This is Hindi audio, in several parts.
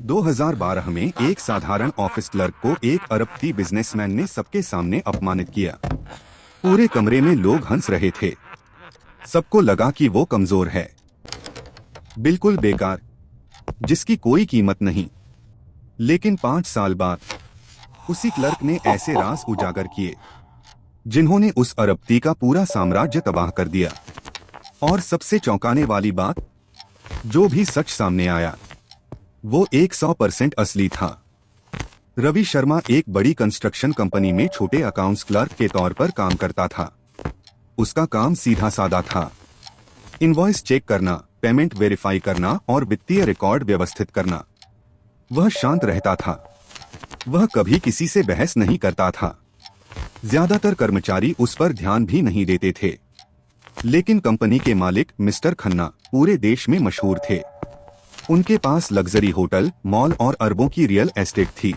2012 में एक साधारण ऑफिस क्लर्क को एक अरबपति बिजनेसमैन ने सबके सामने अपमानित किया। पूरे कमरे में लोग हंस रहे थे। सबको लगा कि वो कमजोर है, बिल्कुल बेकार, जिसकी कोई कीमत नहीं। लेकिन 5 साल बाद उसी क्लर्क ने ऐसे राज उजागर किए जिन्होंने उस अरबपति का पूरा साम्राज्य तबाह कर दिया। और सबसे चौंकाने वाली बात, जो भी सच सामने आया वो 100% असली था। रवि शर्मा एक बड़ी कंस्ट्रक्शन कंपनी में छोटे अकाउंट्स क्लर्क के तौर पर काम करता था। उसका काम सीधा साधा था, इनवॉइस चेक करना, पेमेंट वेरीफाई करना और वित्तीय रिकॉर्ड व्यवस्थित करना। वह शांत रहता था, वह कभी किसी से बहस नहीं करता था। ज्यादातर कर्मचारी उस पर ध्यान भी नहीं देते थे। लेकिन कंपनी के मालिक मिस्टर खन्ना पूरे देश में मशहूर थे। उनके पास लग्जरी होटल, मॉल और अरबों की रियल एस्टेट थी।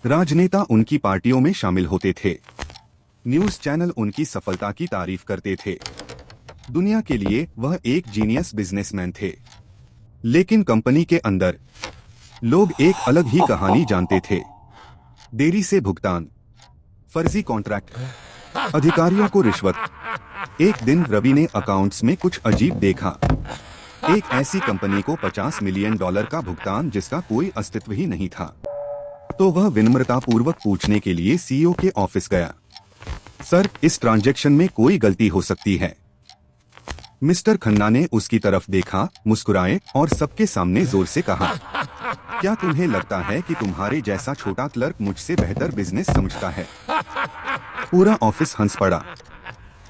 राजनेता उनकी पार्टियों में शामिल होते थे। न्यूज चैनल उनकी सफलता की तारीफ करते थे। दुनिया के लिए वह एक जीनियस बिजनेसमैन थे। लेकिन कंपनी के अंदर लोग एक अलग ही कहानी जानते थे। देरी से भुगतान, फर्जी कॉन्ट्रैक्ट, अधिकारियों को रिश्वत। एक दिन रवि ने अकाउंट्स में कुछ अजीब देखा। एक ऐसी कंपनी को $50 मिलियन का भुगतान जिसका कोई अस्तित्व ही नहीं था। तो वह विनम्रतापूर्वक पूछने के लिए सीईओ के ऑफिस गया। सर, इस ट्रांजैक्शन में कोई गलती हो सकती है। मिस्टर खन्ना ने उसकी तरफ देखा, मुस्कुराए और सबके सामने जोर से कहा, क्या तुम्हें लगता है कि तुम्हारे जैसा छोटा क्लर्क मुझसे बेहतर बिजनेस समझता है? पूरा ऑफिस हंस पड़ा।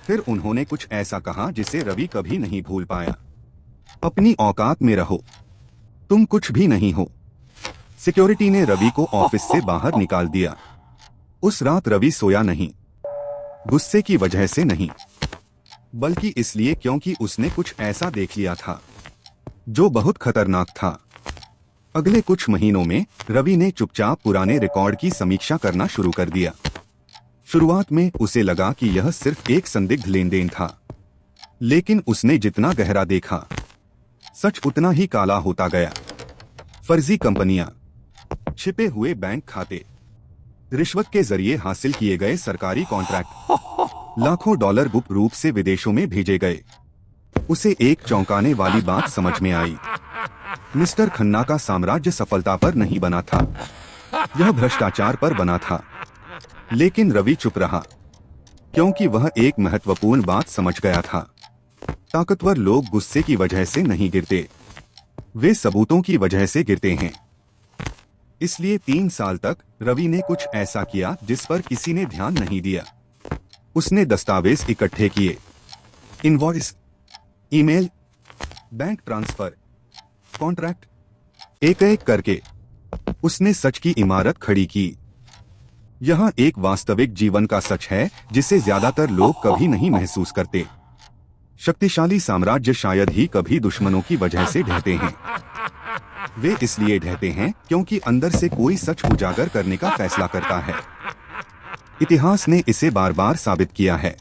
फिर उन्होंने कुछ ऐसा कहा जिसे रवि कभी नहीं भूल पाया, अपनी औकात में रहो, तुम कुछ भी नहीं हो। सिक्योरिटी ने रवि को ऑफिस से बाहर निकाल दिया। उस रात रवि सोया नहीं, गुस्से की वजह से नहीं, बल्कि इसलिए क्योंकि उसने कुछ ऐसा देख लिया था जो बहुत खतरनाक था। अगले कुछ महीनों में रवि ने चुपचाप पुराने रिकॉर्ड की समीक्षा करना शुरू कर दिया। शुरुआत में उसे लगा कि यह सिर्फ एक संदिग्ध लेन देन था, लेकिन उसने जितना गहरा देखा, सच उतना ही काला होता गया। फर्जी कंपनियां, छिपे हुए बैंक खाते, रिश्वत के जरिए हासिल किए गए सरकारी कॉन्ट्रैक्ट, लाखों डॉलर गुप्त रूप से विदेशों में भेजे गए। उसे एक चौंकाने वाली बात समझ में आई। मिस्टर खन्ना का साम्राज्य सफलता पर नहीं बना था, यह भ्रष्टाचार पर बना था। लेकिन रवि चुप रहा, क्योंकि वह एक महत्वपूर्ण बात समझ गया था। ताकतवर लोग गुस्से की वजह से नहीं गिरते, वे सबूतों की वजह से गिरते हैं। इसलिए 3 साल तक रवि ने कुछ ऐसा किया जिस पर किसी ने ध्यान नहीं दिया। उसने दस्तावेज इकट्ठे किए, invoice, email, bank transfer, contract, एक-एक करके उसने सच की इमारत खड़ी की। यह एक वास्तविक जीवन का सच है जिसे ज्यादातर लोग कभी नहीं महसूस करते। शक्तिशाली साम्राज्य शायद ही कभी दुश्मनों की वजह से ढहते हैं। वे इसलिए ढहते हैं क्योंकि अंदर से कोई सच उजागर करने का फैसला करता है। इतिहास ने इसे बार बार साबित किया है।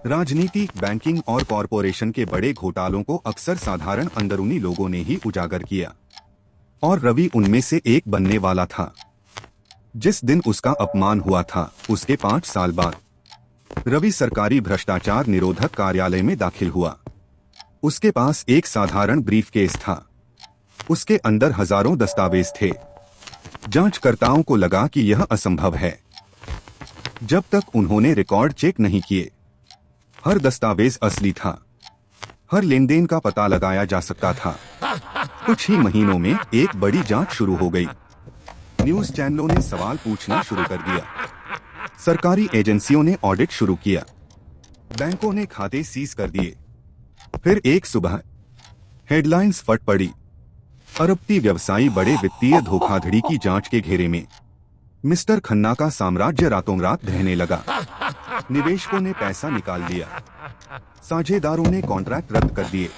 राजनीति, बैंकिंग और कॉरपोरेशन के बड़े घोटालों को अक्सर साधारण अंदरूनी लोगों ने ही उजागर किया, और रवि उनमें से एक बनने वाला था। जिस दिन उसका अपमान हुआ था, उसके 5 साल बाद रवि सरकारी भ्रष्टाचार निरोधक कार्यालय में दाखिल हुआ। उसके पास एक साधारण ब्रीफकेस था। उसके अंदर हजारों दस्तावेज थे। जांचकर्ताओं को लगा कि यह असंभव है। जब तक उन्होंने रिकॉर्ड चेक नहीं किए, हर दस्तावेज असली था, हर लेनदेन का पता लगाया जा सकता था। कुछ ही महीनों में एक बड़ी जांच शुरू हो गई। न्यूज चैनलों ने सवाल पूछना शुरू कर दिया, सरकारी एजेंसियों ने ऑडिट शुरू किया, बैंकों ने खाते सीज कर दिए। फिर एक सुबह हेडलाइंस फट पड़ी, अरबपति व्यवसायी बड़े वित्तीय धोखाधड़ी की जांच के घेरे में। मिस्टर खन्ना का साम्राज्य रातों रात ढहने लगा। निवेशकों ने पैसा निकाल लिया, साझेदारों ने कॉन्ट्रैक्ट रद्द कर दिए,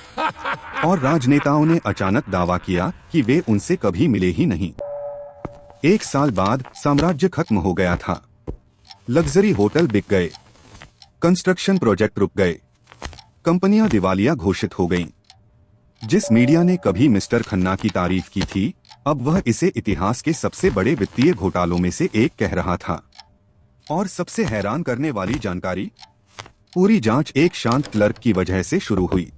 और राजनेताओं ने अचानक दावा किया कि वे उनसे कभी मिले ही नहीं। 1 साल बाद साम्राज्य खत्म हो गया था। लग्जरी होटल बिक गए, कंस्ट्रक्शन प्रोजेक्ट रुक गए, कंपनियां दिवालिया घोषित हो गईं। जिस मीडिया ने कभी मिस्टर खन्ना की तारीफ की थी, अब वह इसे इतिहास के सबसे बड़े वित्तीय घोटालों में से एक कह रहा था। और सबसे हैरान करने वाली जानकारी, पूरी जांच एक शांत क्लर्क की वजह से शुरू हुई।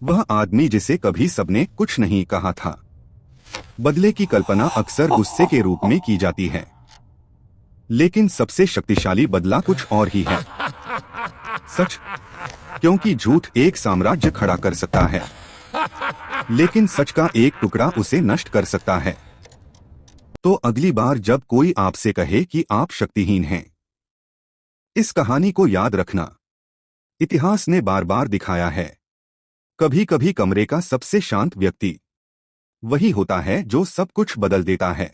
वह आदमी जिसे कभी सबने कुछ नहीं कहा था। बदले की कल्पना अक्सर गुस्से के रूप में की जाती है, लेकिन सबसे शक्तिशाली बदला कुछ और ही है। सच, क्योंकि झूठ एक साम्राज्य खड़ा कर सकता है, लेकिन सच का एक टुकड़ा उसे नष्ट कर सकता है। तो अगली बार जब कोई आपसे कहे कि आप शक्तिहीन हैं, इस कहानी को याद रखना। इतिहास ने बार बार दिखाया है, कभी कभी कमरे का सबसे शांत व्यक्ति वही होता है जो सब कुछ बदल देता है।